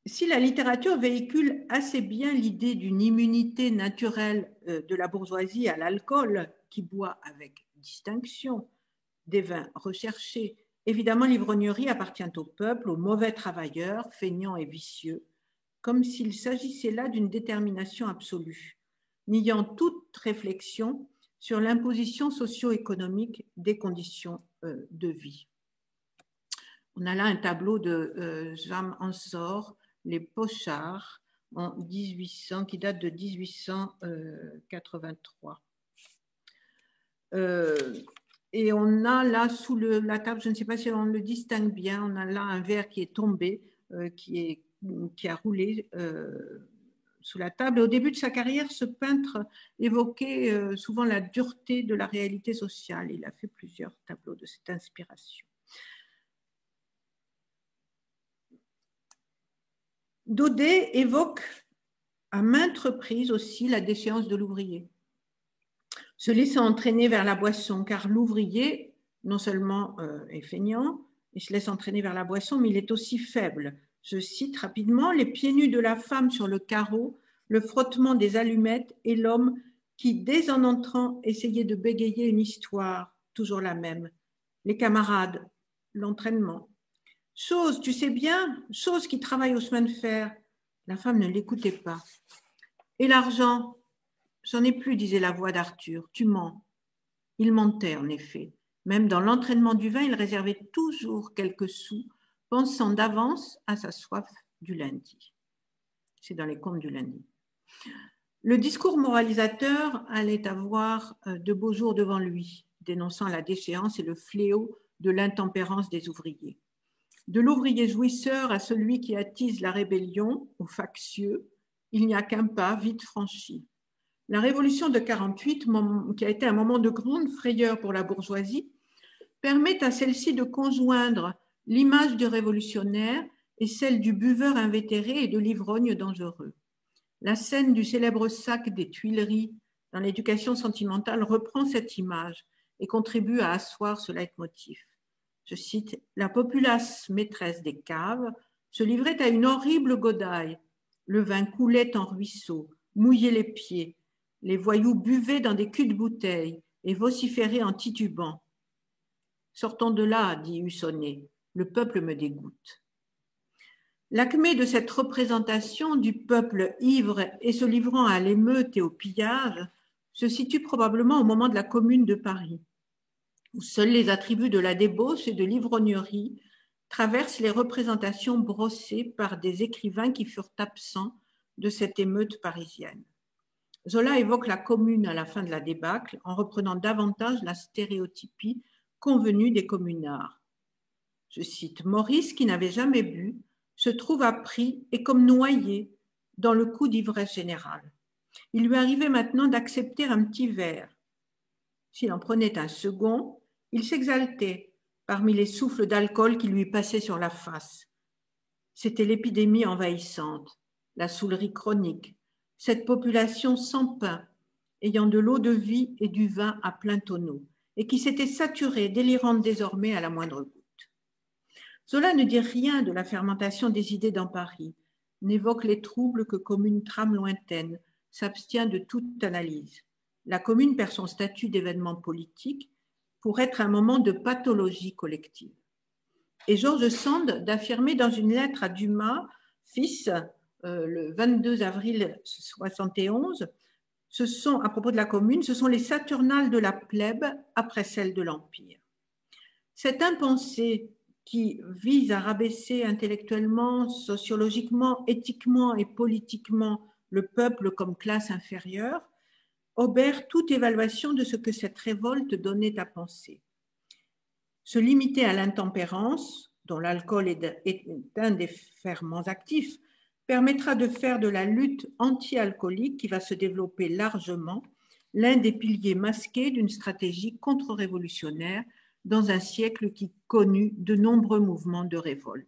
Speaker 3: Si la littérature véhicule assez bien l'idée d'une immunité naturelle de la bourgeoisie à l'alcool, qui boit avec distinction des vins recherchés, évidemment l'ivrognerie appartient au peuple, aux mauvais travailleurs, feignants et vicieux, comme s'il s'agissait là d'une détermination absolue, niant toute réflexion sur l'imposition socio-économique des conditions de vie. On a là un tableau de Jean Ensor, Les Pochards, en 1800, qui date de 1883. Et on a là sous la table, je ne sais pas si on le distingue bien, on a là un verre qui est tombé, qui a roulé sous la table. Et au début de sa carrière, ce peintre évoquait souvent la dureté de la réalité sociale. Il a fait plusieurs tableaux de cette inspiration. Daudet évoque à maintes reprises aussi la déchéance de l'ouvrier, se laissant entraîner vers la boisson, car l'ouvrier, non seulement est feignant, il se laisse entraîner vers la boisson, mais il est aussi faible. Je cite rapidement, les pieds nus de la femme sur le carreau, le frottement des allumettes et l'homme qui, dès en entrant, essayait de bégayer une histoire, toujours la même. Les camarades, l'entraînement. Chose, tu sais bien, chose qui travaille au chemin de fer. La femme ne l'écoutait pas. Et l'argent, j'en ai plus, disait la voix d'Arthur, tu mens. Il mentait en effet. Même dans l'entraînement du vin, il réservait toujours quelques sous, pensant d'avance à sa soif du lundi. C'est dans les Contes du lundi. Le discours moralisateur allait avoir de beaux jours devant lui, dénonçant la déchéance et le fléau de l'intempérance des ouvriers. De l'ouvrier jouisseur à celui qui attise la rébellion, au factieux, il n'y a qu'un pas vite franchi. La révolution de 48, qui a été un moment de grande frayeur pour la bourgeoisie, permet à celle-ci de conjoindre l'image du révolutionnaire et celle du buveur invétéré et de l'ivrogne dangereux. La scène du célèbre sac des Tuileries dans l'éducation sentimentale reprend cette image et contribue à asseoir ce leitmotiv. Je cite, « La populace maîtresse des caves se livrait à une horrible godaille. Le vin coulait en ruisseaux, mouillait les pieds. Les voyous buvaient dans des culs de bouteilles et vociféraient en titubant. Sortons de là, dit Hussonnet, le peuple me dégoûte. » L'acmé de cette représentation du peuple ivre et se livrant à l'émeute et au pillage se situe probablement au moment de la Commune de Paris, où seuls les attributs de la débauche et de l'ivrognerie traversent les représentations brossées par des écrivains qui furent absents de cette émeute parisienne. Zola évoque la Commune à la fin de la débâcle en reprenant davantage la stéréotypie convenue des communards. Je cite, « Maurice, qui n'avait jamais bu, se trouva pris et comme noyé dans le coup d'ivresse générale. Il lui arrivait maintenant d'accepter un petit verre. S'il en prenait un second, il s'exaltait parmi les souffles d'alcool qui lui passaient sur la face. C'était l'épidémie envahissante, la saoulerie chronique, cette population sans pain, ayant de l'eau de vie et du vin à plein tonneau, et qui s'était saturée, délirante désormais à la moindre goutte. Zola ne dit rien de la fermentation des idées dans Paris, n'évoque les troubles que comme une trame lointaine, s'abstient de toute analyse. La Commune perd son statut d'événement politique pour être un moment de pathologie collective. Et George Sand d'affirmer dans une lettre à Dumas, fils, le 22 avril 71, à propos de la Commune, ce sont les Saturnales de la plèbe après celles de l'Empire. Cette impensée qui vise à rabaisser intellectuellement, sociologiquement, éthiquement et politiquement le peuple comme classe inférieure, obère toute évaluation de ce que cette révolte donnait à penser. Se limiter à l'intempérance, dont l'alcool est un des ferments actifs, permettra de faire de la lutte anti-alcoolique, qui va se développer largement, l'un des piliers masqués d'une stratégie contre-révolutionnaire dans un siècle qui connut de nombreux mouvements de révolte.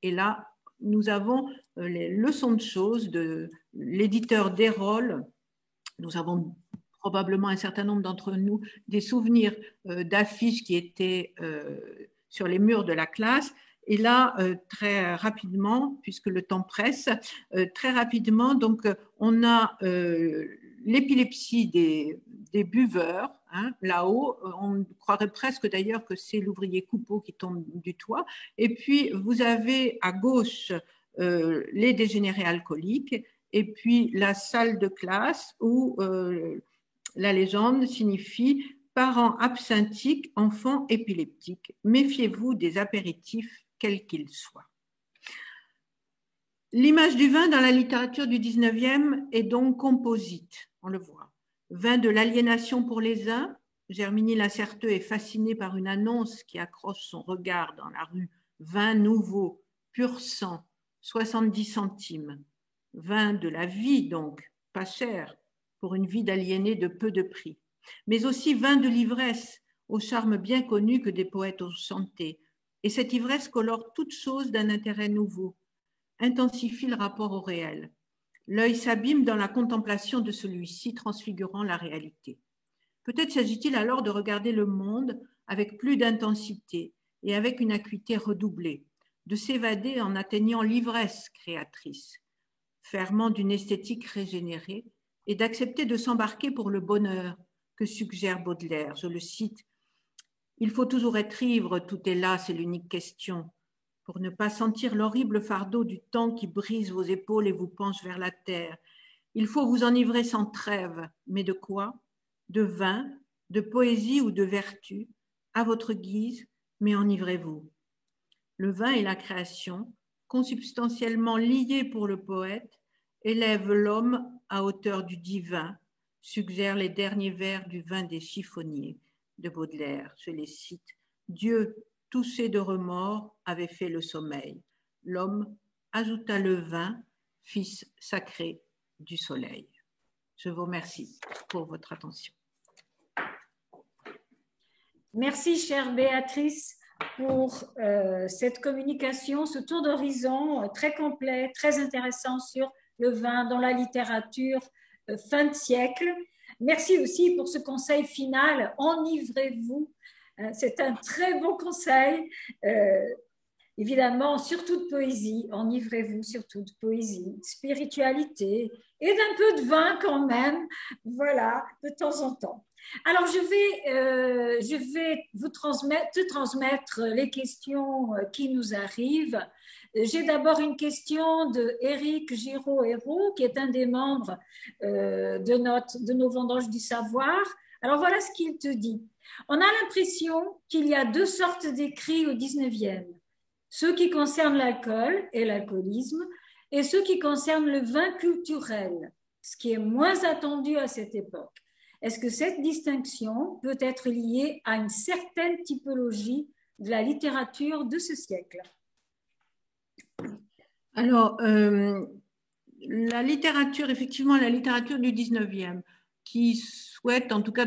Speaker 3: Et là, nous avons les leçons de choses de l'éditeur Desrolles, Nous avons probablement un certain nombre d'entre nous des souvenirs d'affiches qui étaient sur les murs de la classe. Et là, très rapidement, puisque le temps presse, très rapidement, donc on a l'épilepsie des buveurs. Hein, là-haut, on croirait presque d'ailleurs que c'est l'ouvrier Coupeau qui tombe du toit. Et puis, vous avez à gauche les dégénérés alcooliques, et puis la salle de classe où la légende signifie parents absinthiques, enfants épileptiques. Méfiez-vous des apéritifs, quels qu'ils soient. L'image du vin dans la littérature du 19e est donc composite, on le voit. Vin de l'aliénation pour les uns, Germigny Lacerteux est fasciné par une annonce qui accroche son regard dans la rue. Vin nouveau, pur sang, 70 centimes. Vin de la vie donc, pas cher, pour une vie d'aliéné de peu de prix. Mais aussi vin de l'ivresse, au charme bien connu que des poètes ont chanté. Et cette ivresse colore toute chose d'un intérêt nouveau, intensifie le rapport au réel. L'œil s'abîme dans la contemplation de celui-ci, transfigurant la réalité. Peut-être s'agit-il alors de regarder le monde avec plus d'intensité et avec une acuité redoublée, de s'évader en atteignant l'ivresse créatrice, ferment d'une esthétique régénérée, et d'accepter de s'embarquer pour le bonheur que suggère Baudelaire. Je le cite, « Il faut toujours être ivre, tout est là, c'est l'unique question, pour ne pas sentir l'horrible fardeau du temps qui brise vos épaules et vous penche vers la terre. Il faut vous enivrer sans trêve, mais de quoi? De vin, de poésie ou de vertu, à votre guise, mais enivrez-vous. Le vin et la création, consubstantiellement liés pour le poète, élèvent l'homme à hauteur du divin, suggèrent les derniers vers du vin des chiffonniers de Baudelaire. Je les cite. Dieu, touché de remords, avait fait le sommeil. L'homme ajouta le vin, fils sacré du soleil. Je vous remercie pour votre attention.
Speaker 2: Merci, chère Béatrice, pour cette communication, ce tour d'horizon très complet, très intéressant sur le vin dans la littérature fin de siècle. Merci aussi pour ce conseil final, enivrez-vous. C'est un très bon conseil. Évidemment, surtout de poésie, enivrez-vous surtout de poésie, de spiritualité et d'un peu de vin quand même, voilà, de temps en temps. Alors, je vais te transmettre les questions qui nous arrivent. J'ai d'abord une question de Éric Giraud-Hérault, qui est un des membres de nos Vendanges du Savoir. Alors, voilà ce qu'il te dit. On a l'impression qu'il y a deux sortes d'écrits au 19e. Ceux qui concernent l'alcool et l'alcoolisme, et ceux qui concernent le vin culturel, ce qui est moins attendu à cette époque. Est-ce que cette distinction peut être liée à une certaine typologie de la littérature de ce siècle?
Speaker 3: Alors, la littérature, effectivement, la littérature du 19e, qui souhaite, en tout cas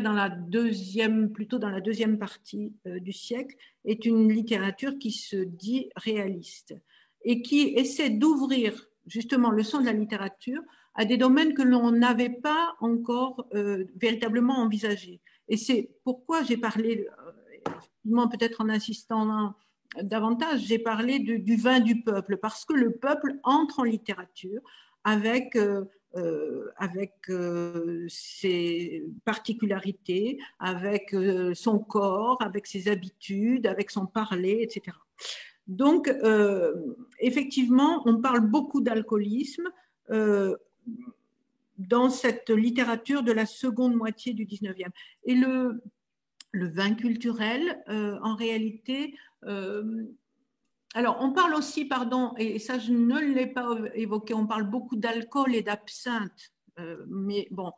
Speaker 3: plutôt dans la deuxième partie du siècle, est une littérature qui se dit réaliste et qui essaie d'ouvrir justement le champ de la littérature à des domaines que l'on n'avait pas encore véritablement envisagés. Et c'est pourquoi j'ai parlé, peut-être en insistant davantage, j'ai parlé du vin du peuple, parce que le peuple entre en littérature avec ses particularités, avec son corps, avec ses habitudes, avec son parler, etc. Donc, effectivement, on parle beaucoup d'alcoolisme dans cette littérature de la seconde moitié du 19e. Et le vin culturel, en réalité, alors, on parle aussi, pardon, et ça je ne l'ai pas évoqué, on parle beaucoup d'alcool et d'absinthe, mais bon,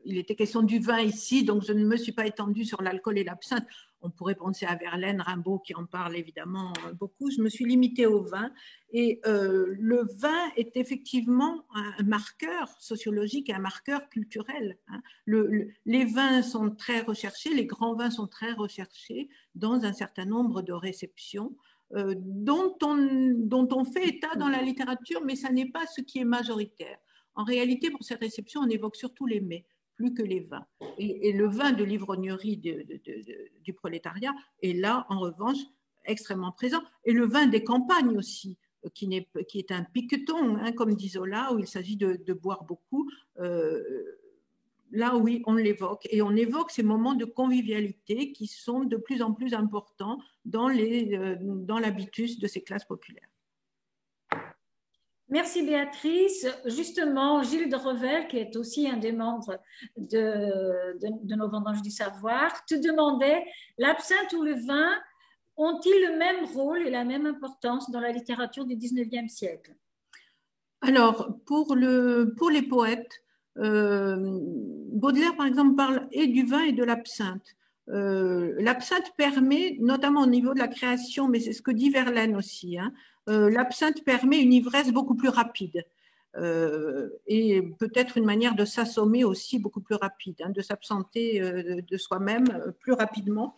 Speaker 3: il était question du vin ici, donc je ne me suis pas étendue sur l'alcool et l'absinthe. On pourrait penser à Verlaine, Rimbaud qui en parle évidemment beaucoup. Je me suis limitée au vin, et le vin est effectivement un marqueur sociologique et un marqueur culturel. Hein. Les vins sont très recherchés, les grands vins sont très recherchés dans un certain nombre de réceptions. Dont on fait état dans la littérature, mais ça n'est pas ce qui est majoritaire. En réalité, pour cette réception, on évoque surtout les mets, plus que les vins. Et le vin de l'ivrognerie du prolétariat est là, en revanche, extrêmement présent. Et le vin des campagnes aussi, qui est un piqueton, hein, comme dit Zola, où il s'agit de boire beaucoup. Là, oui, on l'évoque. Et on évoque ces moments de convivialité qui sont de plus en plus importants dans l'habitus de ces classes populaires.
Speaker 2: Merci Béatrice. Justement, Gilles de Revel, qui est aussi un des membres de nos Vendanges du Savoir, te demandait, l'absinthe ou le vin ont-ils le même rôle et la même importance dans la littérature du 19e siècle?
Speaker 3: Alors, pour les poètes, Baudelaire, par exemple, parle et du vin et de l'absinthe. L'absinthe permet, notamment au niveau de la création, mais c'est ce que dit Verlaine aussi, hein, l'absinthe permet une ivresse beaucoup plus rapide et peut-être une manière de s'assommer aussi beaucoup plus rapide, hein, de s'absenter de soi-même plus rapidement.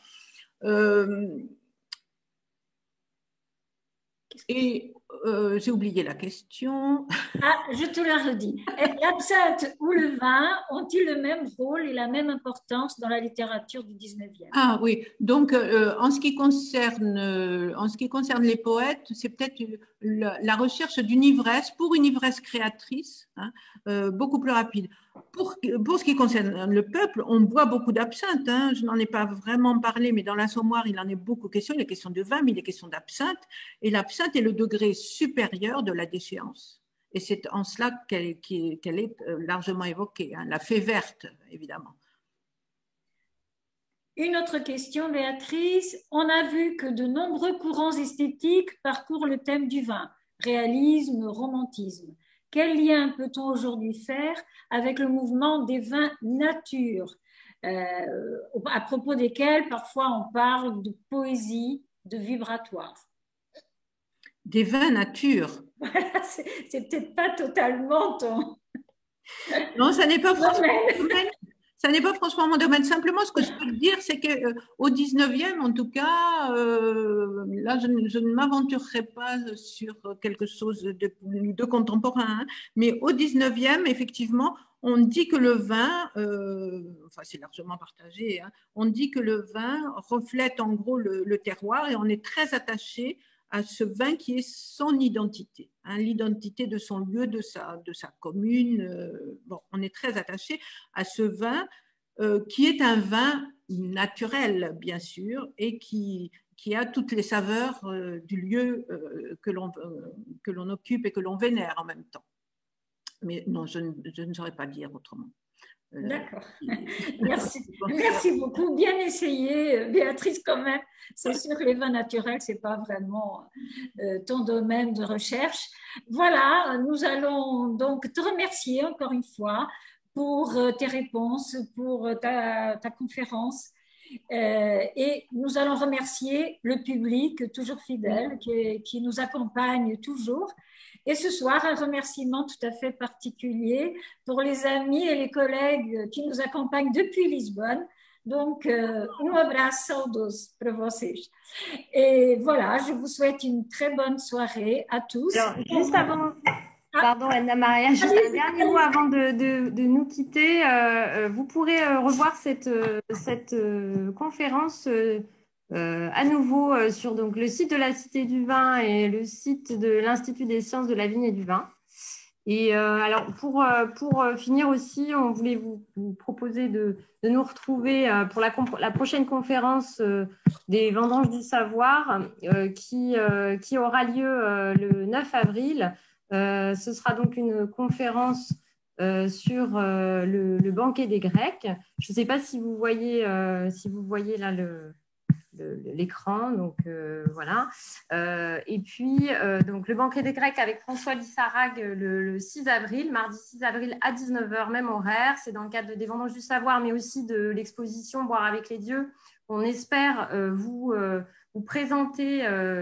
Speaker 3: Et j'ai oublié la question.
Speaker 2: Ah, je te la redis. L'absinthe ou le vin ont-ils le même rôle et la même importance dans la littérature du 19e?
Speaker 3: Ah oui, donc en ce qui concerne les poètes, c'est peut-être la recherche d'une ivresse, pour une ivresse créatrice, hein, beaucoup plus rapide. Pour ce qui concerne le peuple, on boit beaucoup d'absinthe, hein, je n'en ai pas vraiment parlé, mais dans l'Assommoir, il en est beaucoup question. Il est question de vin, mais il est question d'absinthe. Et l'absinthe est le degré supérieur de la déchéance. Et c'est en cela qu'elle est largement évoquée, hein, la fée verte, évidemment.
Speaker 2: Une autre question, Béatrice. On a vu que de nombreux courants esthétiques parcourent le thème du vin, réalisme, romantisme. Quel lien peut-on aujourd'hui faire avec le mouvement des vins nature, à propos desquels parfois on parle de poésie, de vibratoire?
Speaker 3: Des vins nature.
Speaker 2: C'est peut-être pas totalement ton...
Speaker 3: Non, ça n'est pas franchement mon domaine. Ça n'est pas franchement mon domaine. Simplement, ce que je peux dire, c'est qu'au 19e, en tout cas, là, je ne m'aventurerai pas sur quelque chose de contemporain, hein, mais au 19e, effectivement, on dit que le vin, enfin c'est largement partagé, hein, on dit que le vin reflète en gros le terroir et on est très attaché à ce vin qui est son identité, hein, l'identité de son lieu, de sa commune. Bon, on est très attaché à ce vin qui est un vin naturel, bien sûr, et qui a toutes les saveurs du lieu que l'on occupe et que l'on vénère en même temps. Mais non, je ne saurais pas dire autrement.
Speaker 2: D'accord. Merci beaucoup. Bien essayé, Béatrice, quand même. C'est sûr que les vins naturels, c'est pas vraiment ton domaine de recherche. Voilà, nous allons donc te remercier encore une fois pour tes réponses, pour ta conférence. Et nous allons remercier le public toujours fidèle qui nous accompagne toujours. Et ce soir, un remerciement tout à fait particulier pour les amis et les collègues qui nous accompagnent depuis Lisbonne. Donc, um abraço saudoso para vocês. Et voilà, je vous souhaite une très bonne soirée à tous.
Speaker 1: Alors, juste avant, pardon Anna-Maria, juste un dernier mot avant de nous quitter. Vous pourrez revoir cette conférence à nouveau sur donc, le site de la Cité du Vin et le site de l'Institut des sciences de la vigne et du vin. Et alors, pour finir aussi, on voulait vous proposer de nous retrouver pour la prochaine conférence des Vendanges du Savoir qui aura lieu le 9 avril. Ce sera donc une conférence sur le banquet des Grecs. Je ne sais pas si vous voyez là l'écran, donc voilà. Et puis, donc, le banquet des Grecs avec François Lissarag le 6 avril, mardi 6 avril à 19h, même horaire. C'est dans le cadre des Vendanges du Savoir, mais aussi de l'exposition Boire avec les dieux. On espère vous présenter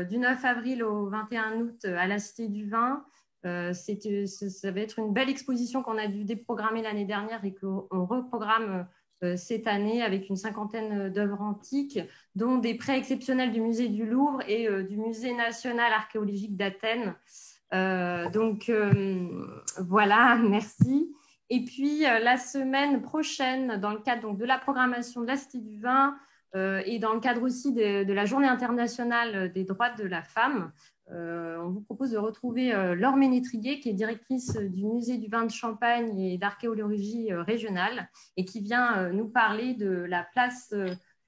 Speaker 1: du 9 avril au 21 août à la Cité du Vin. Ça va être une belle exposition qu'on a dû déprogrammer l'année dernière et qu'on reprogramme cette année avec une 50aine d'œuvres antiques, dont des prêts exceptionnels du musée du Louvre et du musée national archéologique d'Athènes. Voilà, merci. Et puis, la semaine prochaine, dans le cadre donc, de la programmation de la Cité du Vin et dans le cadre aussi de la Journée internationale des droits de la femme, on vous propose de retrouver Laure Ménétrier, qui est directrice du Musée du vin de Champagne et d'archéologie régionale, et qui vient nous parler de la place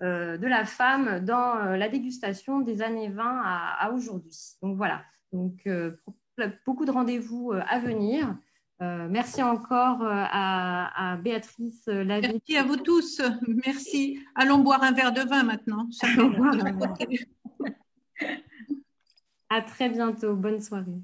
Speaker 1: de la femme dans la dégustation des années 20 à aujourd'hui. Donc voilà, donc, beaucoup de rendez-vous à venir. Merci encore à Béatrice Lavie.
Speaker 3: Merci à vous tous. Merci. Allons boire un verre de vin maintenant.
Speaker 1: À très bientôt. Bonne soirée.